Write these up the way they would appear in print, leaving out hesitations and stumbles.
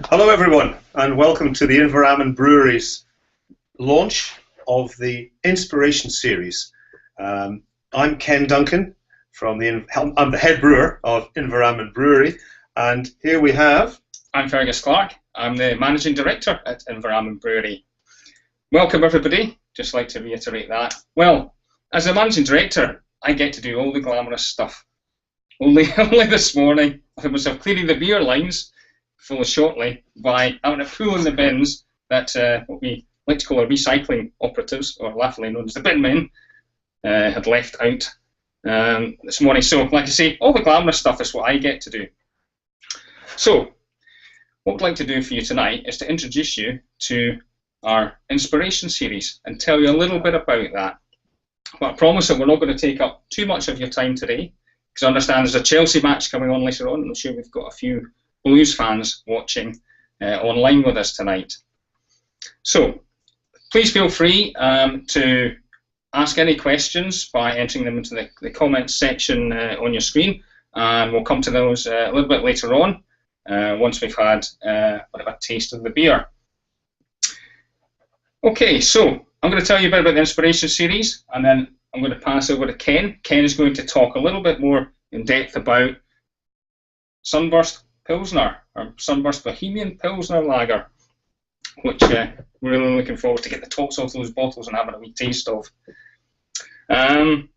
Hello everyone and welcome to the Inveralmond Brewery's launch of the Inspiration Series. I'm Ken Duncan I'm the head brewer of Inveralmond Brewery, and here we have... I'm Fergus Clark. I'm the Managing Director at Inveralmond Brewery. Welcome everybody, just like to reiterate that. Well, as a Managing Director, I get to do all the glamorous stuff. Only this morning, I found myself clearing the beer lines full shortly by having a pull in the bins that what we like to call our recycling operatives, or laughingly known as the bin men, had left out this morning. So, like I say, all the glamorous stuff is what I get to do. So, what I'd like to do for you tonight is to introduce you to our Inspiration series and tell you a little bit about that. But I promise that we're not going to take up too much of your time today, because I understand there's a Chelsea match coming on later on, and I'm sure we've got a few Blues fans watching online with us tonight. So please feel free to ask any questions by entering them into the comments section on your screen, and we'll come to those a little bit later on once we've had a bit of a taste of the beer. Okay, so I'm going to tell you a bit about the Inspiration series, and then I'm going to pass over to Ken. Ken is going to talk a little bit more in depth about Sunburst Pilsner, or Sunburst Bohemian Pilsner Lager, which we're really looking forward to get the tops off those bottles and having a wee taste of. And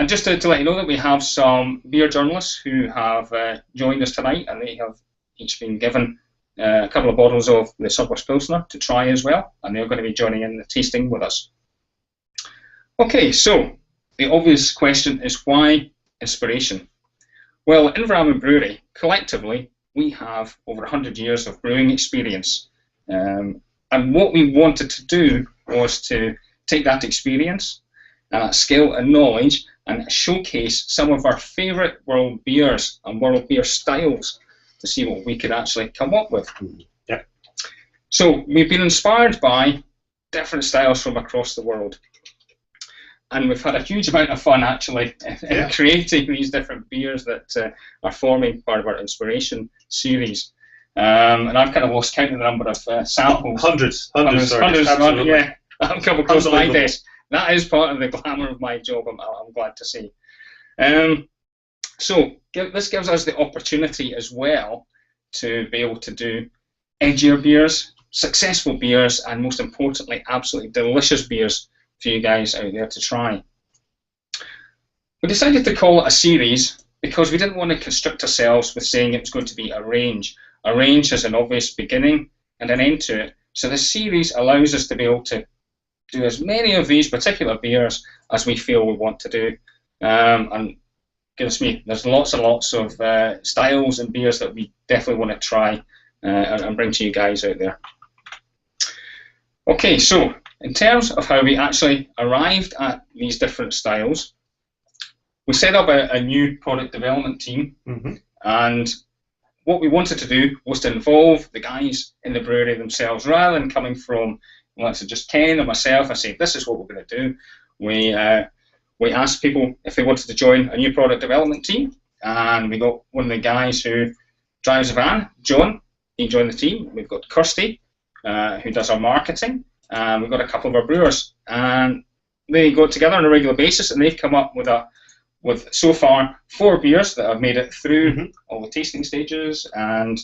just to let you know that we have some beer journalists who have joined us tonight, and they have each been given a couple of bottles of the Sunburst Pilsner to try as well, and they're going to be joining in the tasting with us. Okay, so the obvious question is, why Inspiration? Well, at Inveralmond Brewery, collectively, we have over 100 years of brewing experience. And what we wanted to do was to take that experience and that skill and knowledge and showcase some of our favourite world beers and world beer styles to see what we could actually come up with. Yeah. So we've been inspired by different styles from across the world. And we've had a huge amount of fun actually in creating these different beers that are forming part of our Inspiration series. And I've kind of lost count of the number of samples. Hundreds, absolutely. Yeah, I've come across my desk. That is part of the glamour of my job, I'm glad to say. So this gives us the opportunity as well to be able to do edgier beers, successful beers, and most importantly, absolutely delicious beers for you guys out there to try. We decided to call it a series because we didn't want to constrict ourselves with saying it was going to be a range. A range has an obvious beginning and an end to it. So this series allows us to be able to do as many of these particular beers as we feel we want to do. And goodness me, there's lots and lots of styles and beers that we definitely want to try and bring to you guys out there. Okay, so in terms of how we actually arrived at these different styles, we set up a new product development team, and what we wanted to do was to involve the guys in the brewery themselves, rather than coming from, let's say, just Ken or myself and say, this is what we're going to do. We asked people if they wanted to join a new product development team, and we got one of the guys who drives a van, John. He joined the team. We've got Kirsty, who does our marketing. We've got a couple of our brewers, and they go together on a regular basis, and they've come up with so far 4 beers that have made it through all the tasting stages, and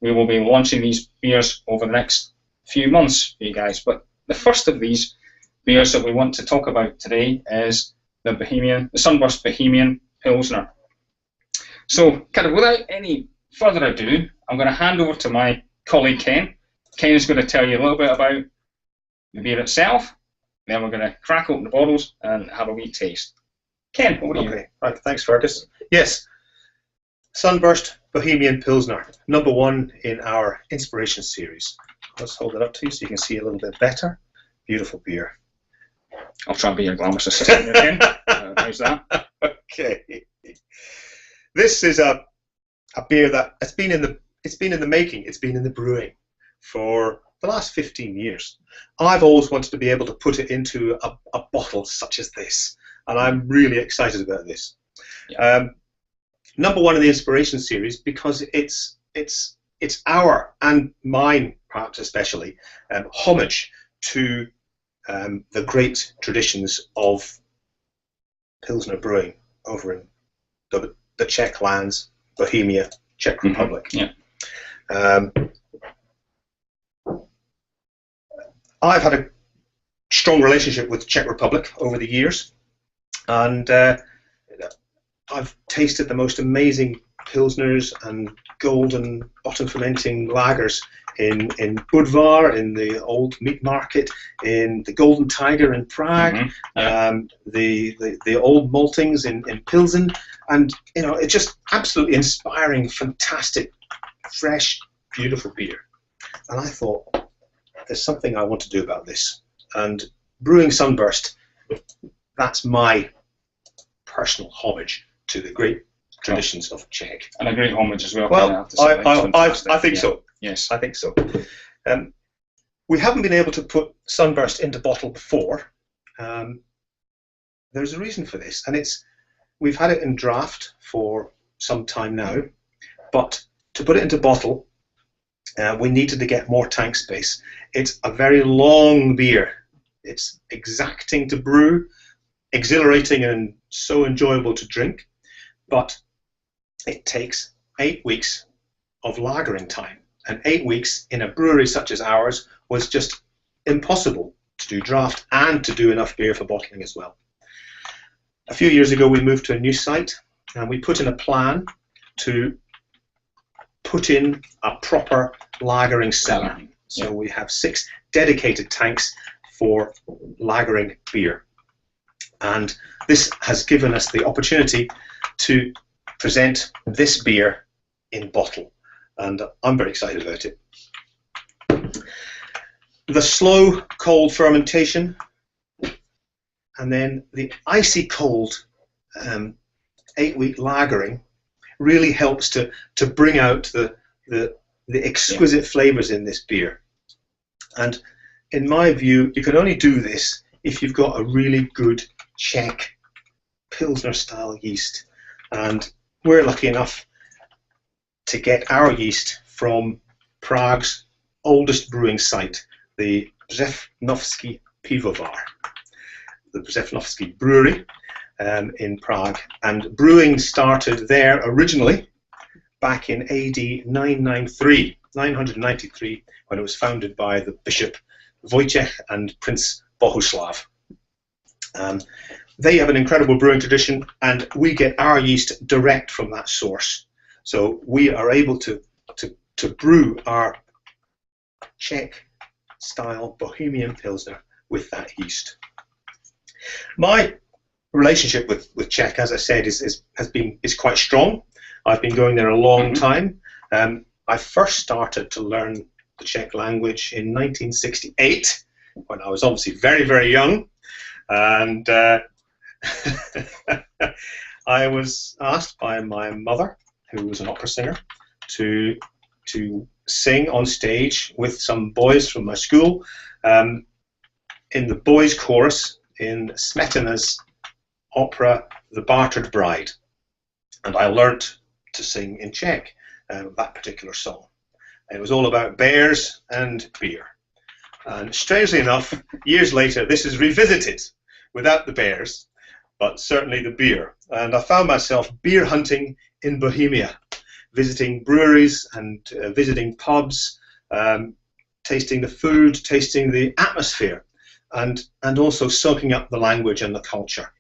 we will be launching these beers over the next few months for you guys. But the first of these beers that we want to talk about today is the Sunburst Bohemian Pilsner. So, kind of without any further ado, I'm going to hand over to my colleague Ken. Ken is going to tell you a little bit about the beer itself, then we're going to crack open the bottles and have a wee taste. Ken, over to you. Right, thanks Fergus. Yes, Sunburst Bohemian Pilsner, #1 in our Inspiration series. Let's hold it up to you so you can see a little bit better. Beautiful beer. I'll try and be your glamorous assistant again. How's that? Okay. This is a beer that it's been in the making. It's been in the brewing for the last 15 years. I've always wanted to be able to put it into a bottle such as this, and I'm really excited about this. Yeah. #1 in the Inspiration series because it's it's our, and mine perhaps especially, homage to the great traditions of Pilsner brewing over in the Czech lands, Bohemia, Czech Republic. Yeah. I've had a strong relationship with the Czech Republic over the years, and I've tasted the most amazing Pilsners and golden bottom fermenting lagers in Budvar, in the old meat market, in the Golden Tiger in Prague, the old maltings in Pilsen, and it's just absolutely inspiring, fantastic, fresh, beautiful beer. And I thought, there's something I want to do about this. And brewing Sunburst, that's my personal homage to the great traditions of Czech. And a great homage as well. Well, I think so. Yes. I think so. We haven't been able to put Sunburst into bottle before. There's a reason for this, and we've had it in draft for some time now, but to put it into bottle, we needed to get more tank space. It's a very long beer. It's exacting to brew, exhilarating and so enjoyable to drink, but it takes 8 weeks of lagering time, and 8 weeks in a brewery such as ours was just impossible to do draft and to do enough beer for bottling as well. A few years ago we moved to a new site, and we put in a plan to put in a proper lagering cellar. So we have 6 dedicated tanks for lagering beer, and this has given us the opportunity to present this beer in bottle, and I'm very excited about it. The slow cold fermentation and then the icy cold 8-week lagering really helps to bring out the exquisite flavors in this beer. And in my view, you can only do this if you've got a really good Czech Pilsner style yeast, and we're lucky enough to get our yeast from Prague's oldest brewing site, the Břevnovský pivovar, the Břevnovský Brewery in Prague. And brewing started there originally back in AD 993, when it was founded by the Bishop Wojciech and Prince Bohuslav. They have an incredible brewing tradition, and we get our yeast direct from that source. So we are able to brew our Czech style Bohemian Pilsner with that yeast. My relationship with Czech, as I said, is quite strong. I've been going there a long time. I first started to learn the Czech language in 1968, when I was obviously very, very young, and I was asked by my mother, who was an opera singer, to sing on stage with some boys from my school in the boys' chorus in Smetana's opera The Bartered Bride. And I learnt to sing in Czech that particular song. It was all about bears and beer. And strangely enough, years later, this is revisited without the bears, but certainly the beer. And I found myself beer hunting in Bohemia, visiting breweries and visiting pubs, tasting the food, tasting the atmosphere, and also soaking up the language and the culture.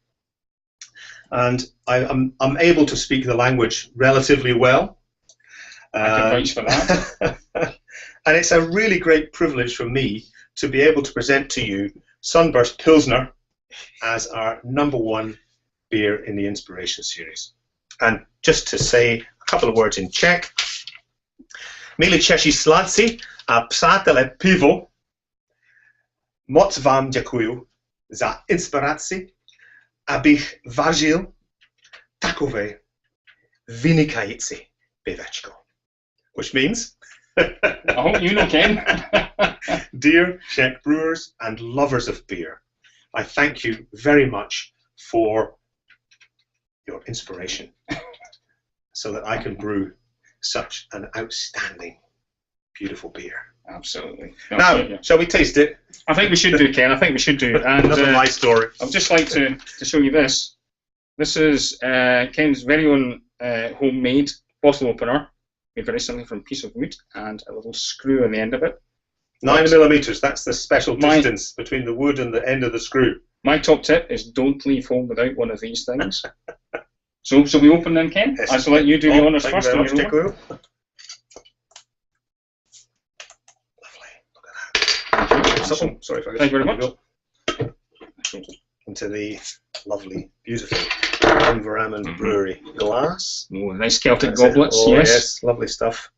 And I'm able to speak the language relatively well. I can vouch for that. And it's a really great privilege for me to be able to present to you Sunburst Pilsner as our #1 beer in the Inspiration series. And just to say a couple of words in Czech. Milí Češi sladci a přátelé pivo, moc vám děkuju za inspiraci, abych vařil takové vynikající pivečko. Which means, I hope you know, Ken. dear Czech brewers and lovers of beer, I thank you very much for your inspiration so that I can brew such an outstanding beautiful beer. Absolutely. Now, shall we taste it? I think we should do, Ken. I think we should do. And Enough of my story. I'd just like to show you this. This is Ken's very own homemade bottle opener, made very simply from a piece of wood and a little screw on the end of it. 9 millimeters. That's the special distance between the wood and the end of the screw. My top tip is don't leave home without one of these things. So, shall we open them, Ken? Yes. I shall let you do the honours first. Lovely. Look at that. Awesome. Sorry, Fergus. Thank you very much. Into the lovely, beautiful Inveralmond Brewery glass. Oh, nice Celtic goblets. Oh, yes, lovely stuff.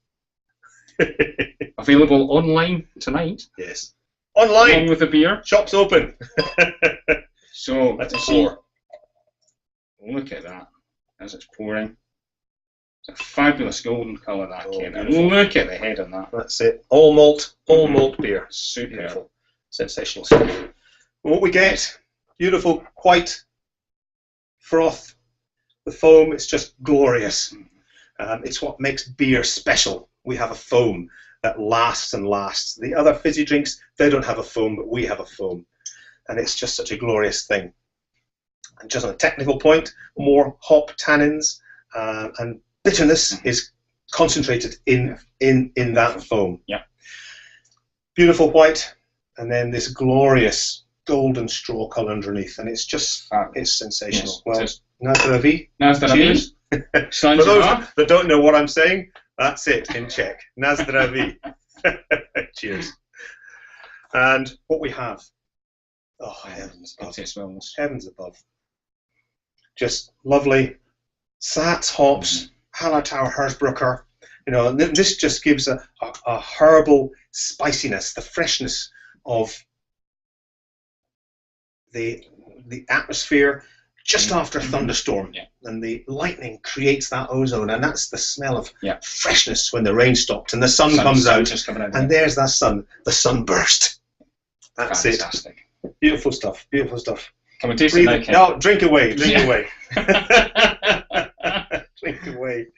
Available online tonight. Yes. Online. Along with the beer. Shops open. So let's see. pour. Look at that as it's pouring. It's a fabulous golden colour, that, Ken. And Beautiful. look at the head on that. That's it. All malt beer. Super. Beautiful. Sensational stuff. What we get, beautiful white froth. The foam, it's just glorious. It's what makes beer special. We have a foam that lasts and lasts. The other fizzy drinks, they don't have a foam, but we have a foam. And it's just such a glorious thing. And just on a technical point, more hop tannins and bitterness is concentrated in that foam. Yeah. Beautiful white, and then this glorious golden straw colour underneath, and it's just it's sensational. Yes, well, Nazdravie. Cheers. For those that don't know what I'm saying, that's it in Czech. Nazdravie. Cheers. And what we have, oh heavens above, heavens above, just lovely Saats hops, Hallertau Hersbrucker. You know, this just gives a herbal spiciness, the freshness of the atmosphere just after a thunderstorm, and the lightning creates that ozone, and that's the smell of freshness when the rain stopped and the sun comes out, and there's that sun, the sunburst. That's fantastic. It. Beautiful stuff. Beautiful stuff. Can we taste it now, Ken? No, drink away. Drink away. Drink away.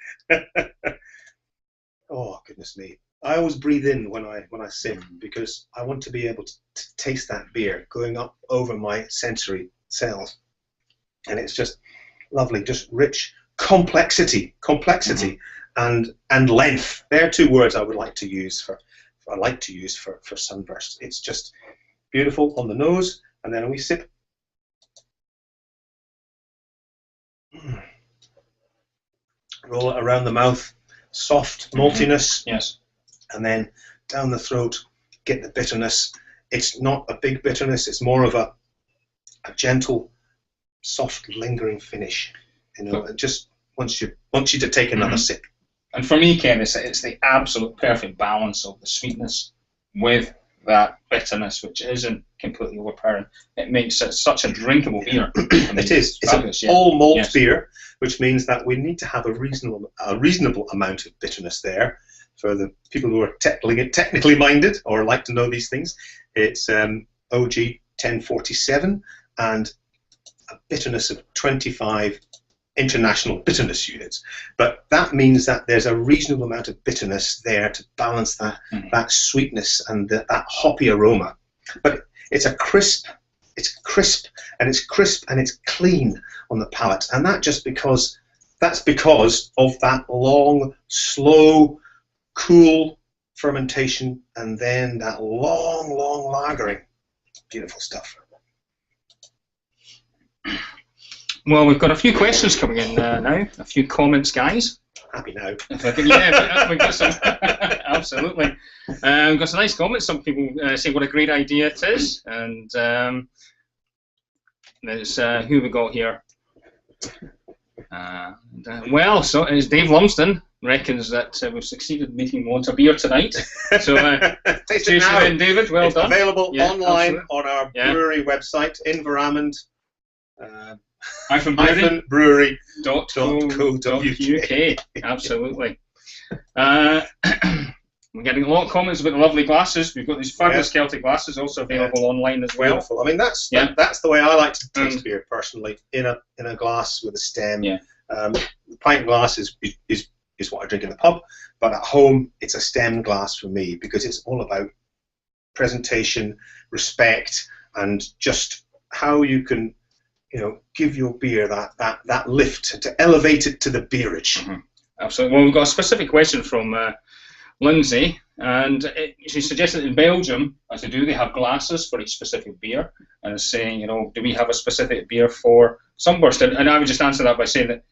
Oh goodness me! I always breathe in when I sip, because I want to be able to taste that beer going up over my sensory cells, and it's just lovely, just rich complexity, and length. They're two words I would like to use for sunburst. It's just beautiful on the nose, and then we sip. Roll it around the mouth, soft maltiness, yes, and then down the throat, get the bitterness. It's not a big bitterness; it's more of a gentle, soft, lingering finish. You know, it just wants you to take another sip. And for me, Ken, it's the absolute perfect balance of the sweetness with that bitterness, which isn't completely overpowering. It makes it such a drinkable beer. It is. It's an all malt beer, which means that we need to have a reasonable amount of bitterness there. For the people who are technically minded or like to know these things, it's OG 1047 and a bitterness of 25 international bitterness units. But that means that there's a reasonable amount of bitterness there to balance that sweetness and that hoppy aroma. But it's crisp and it's clean on the palate, and that's because of that long, slow, cool fermentation, and then that long lagering. Beautiful stuff. Well, we've got a few questions coming in now, a few comments, guys. Happy now. Yeah, we've got some. Absolutely. We've got some nice comments. Some people say what a great idea it is, and there's who we got here. Well, so it's Dave Lumsden reckons that we've succeeded in making him want a beer tonight. So, taste it now. David. Well it's done. Available online on our brewery website, Inveralmond. Brewery.co.uk. Absolutely. We're getting a lot of comments about the lovely glasses. We've got these fabulous Celtic glasses also available online as well. Beautiful. I mean, that's the way I like to taste beer personally, in a glass with a stem. Yeah. The pint glass is is what I drink in the pub, but at home it's a stem glass for me because it's all about presentation, respect, and just how you can, give your beer that lift to elevate it to the beerage. Mm-hmm. Absolutely. Well, we've got a specific question from Lindsay, and she suggested in Belgium, as they do, they have glasses for each specific beer, and is saying, do we have a specific beer for Sunburst? And I would just answer that by saying that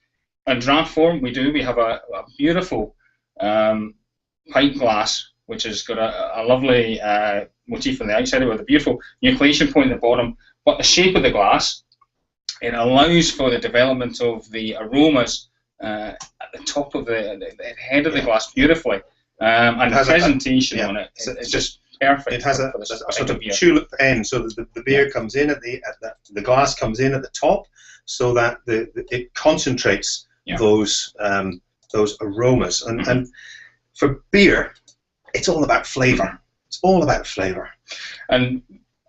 in draft form, we do. We have a beautiful pint glass, which has got a lovely motif on the outside with a beautiful nucleation point at the bottom, but the shape of the glass, it allows for the development of the aromas at the top of the head of the glass beautifully. And the presentation on it, it's just perfect. It has a sort of tulip end, so that the beer comes in the glass comes in at the top, so that it concentrates those aromas. And for beer, it's all about flavour. It's all about flavour. And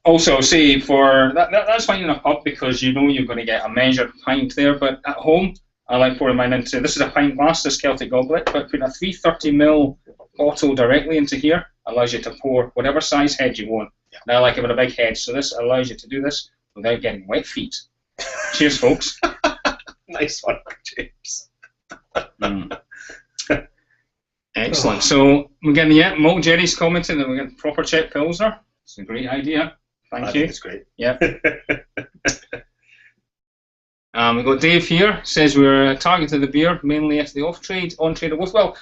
also, say for that's fine in a pub because you're going to get a measured pint there, but at home, I like pouring mine into, this is a pint glass, this Celtic goblet, but putting a 330ml bottle directly into here allows you to pour whatever size head you want. Yeah. And I like it with a big head, so this allows you to do this without getting wet feet. Cheers, folks. Nice one, James. Excellent. So we're getting, Malt Jerry's commenting that we're getting proper Czech Pilsner. It's a great idea. Thank you. I think it's great. Yeah. We've got Dave here, says we're targeting the beer mainly at the off-trade, on-trade, or both. Well,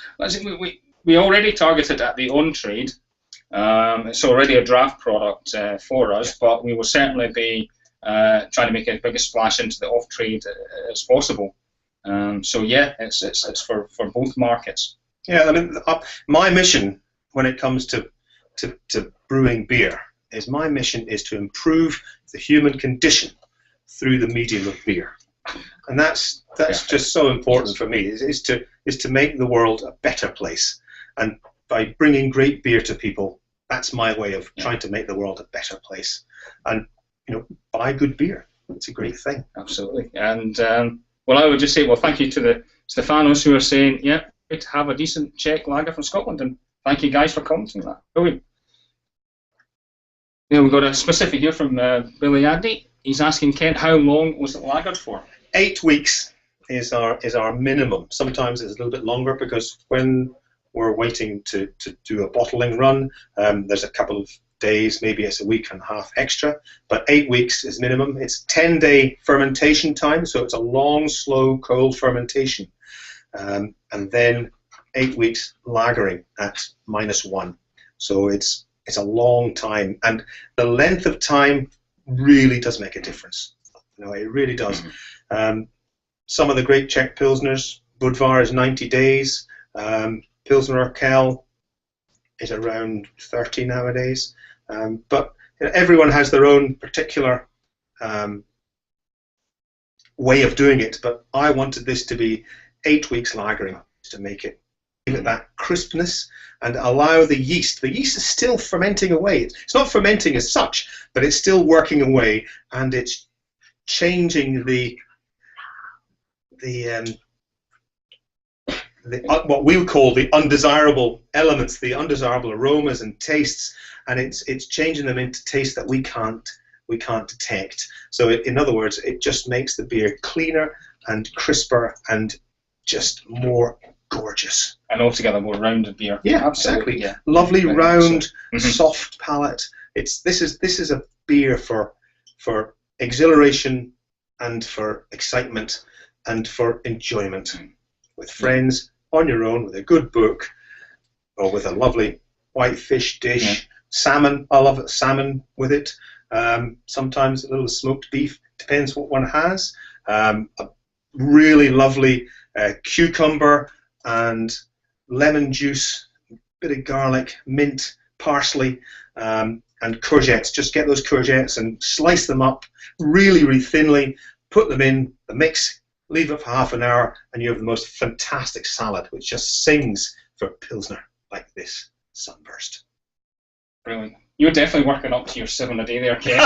we already targeted at the on-trade. It's already a draft product for us, but we will certainly be trying to make as big a splash into the off-trade as possible. So yeah, it's for both markets. Yeah, I mean, my mission when it comes to brewing beer my mission is to improve the human condition through the medium of beer, and that's just so important for me. Is to make the world a better place, and by bringing great beer to people, that's my way of trying to make the world a better place. And buy good beer. It's a great thing. Absolutely. And I would just say, thank you to the Stefanos who are saying, great to have a decent Czech lager from Scotland, and thank you guys for commenting that. Brilliant. We've got a specific here from Billy Andy. He's asking Kent, how long was it lagered for? 8 weeks is our minimum. Sometimes it's a little bit longer because when we're waiting to do a bottling run, there's a couple of days, maybe it's a week and a half extra, but 8 weeks is minimum. It's 10-day fermentation time, so it's a long, slow, cold fermentation, and then 8 weeks lagering at -1. So it's a long time, and the length of time really does make a difference. It really does. Some of the great Czech Pilsners, Budvar is 90 days, Pilsner Urquell is around 30 nowadays, but everyone has their own particular way of doing it, but I wanted this to be 8 weeks lagering to make it, give it that crispness and allow the yeast. The yeast is still fermenting away. It's not fermenting as such, but it's still working away, and it's changing what we'll call the undesirable elements, the undesirable aromas and tastes, and it's changing them into tastes that we can't detect. So in other words, it just makes the beer cleaner and crisper and just more gorgeous. And altogether more rounded beer. Yeah, absolutely. Yeah. Lovely round, soft palate. This is a beer for exhilaration and for excitement and for enjoyment with friends, on your own, with a good book, or with a lovely white fish dish. Salmon, I love it, salmon with it. Sometimes a little smoked beef, depends what one has. A really lovely cucumber and lemon juice, bit of garlic, mint, parsley, and courgettes. Just get those courgettes and slice them up really, really thinly, put them in the mix, leave it for half an hour, and you have the most fantastic salad, which just sings for Pilsner like this Sunburst. Brilliant. You're definitely working up to your 7 a day there, Ken.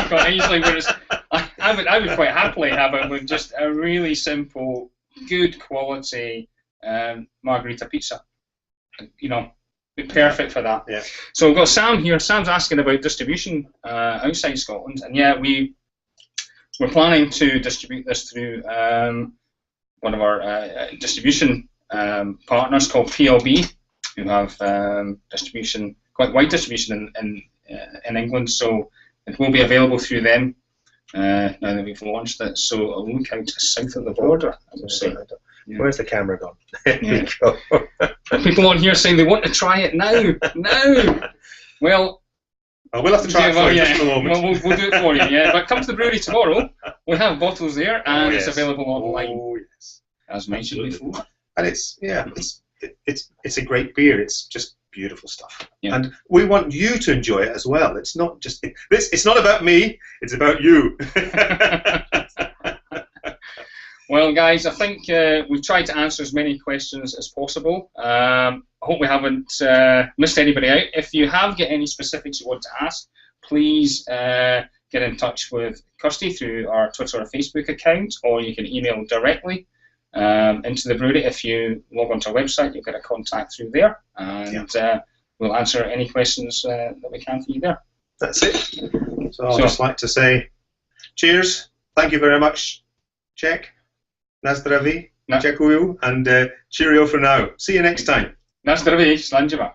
Quite easily, whereas I would quite happily have it with just a really simple, good quality margarita pizza. You know, be perfect for that. Yeah. So we've got Sam here. Sam's asking about distribution outside Scotland, and yeah, we're planning to distribute this through one of our distribution partners called PLB, who have distribution, quite wide distribution in England. So it will be available through them now that we've launched it. So look out south of the border, I would say. Yeah. Where's the camera gone? Yeah. People on here saying they want to try it now. Well, we'll have to try it for you just for a moment. We'll do it for you, yeah. But come to the brewery tomorrow. We have bottles there, and it's available online. Oh, yes. As mentioned before. And it's a great beer. It's just beautiful stuff. Yeah. And we want you to enjoy it as well. It's not just it's not about me. It's about you. Well, guys, I think we've tried to answer as many questions as possible. I hope we haven't missed anybody out. If you have got any specifics you want to ask, please get in touch with Kirsty through our Twitter or Facebook account, or you can email directly into the brewery. If you log onto our website, you'll get a contact through there, and we'll answer any questions that we can for you there. That's it. So I'd just like to say cheers. Thank you very much. Check. Na zdraví, děkuju, and cheerio for now. See you next time. Na zdraví, slanjava.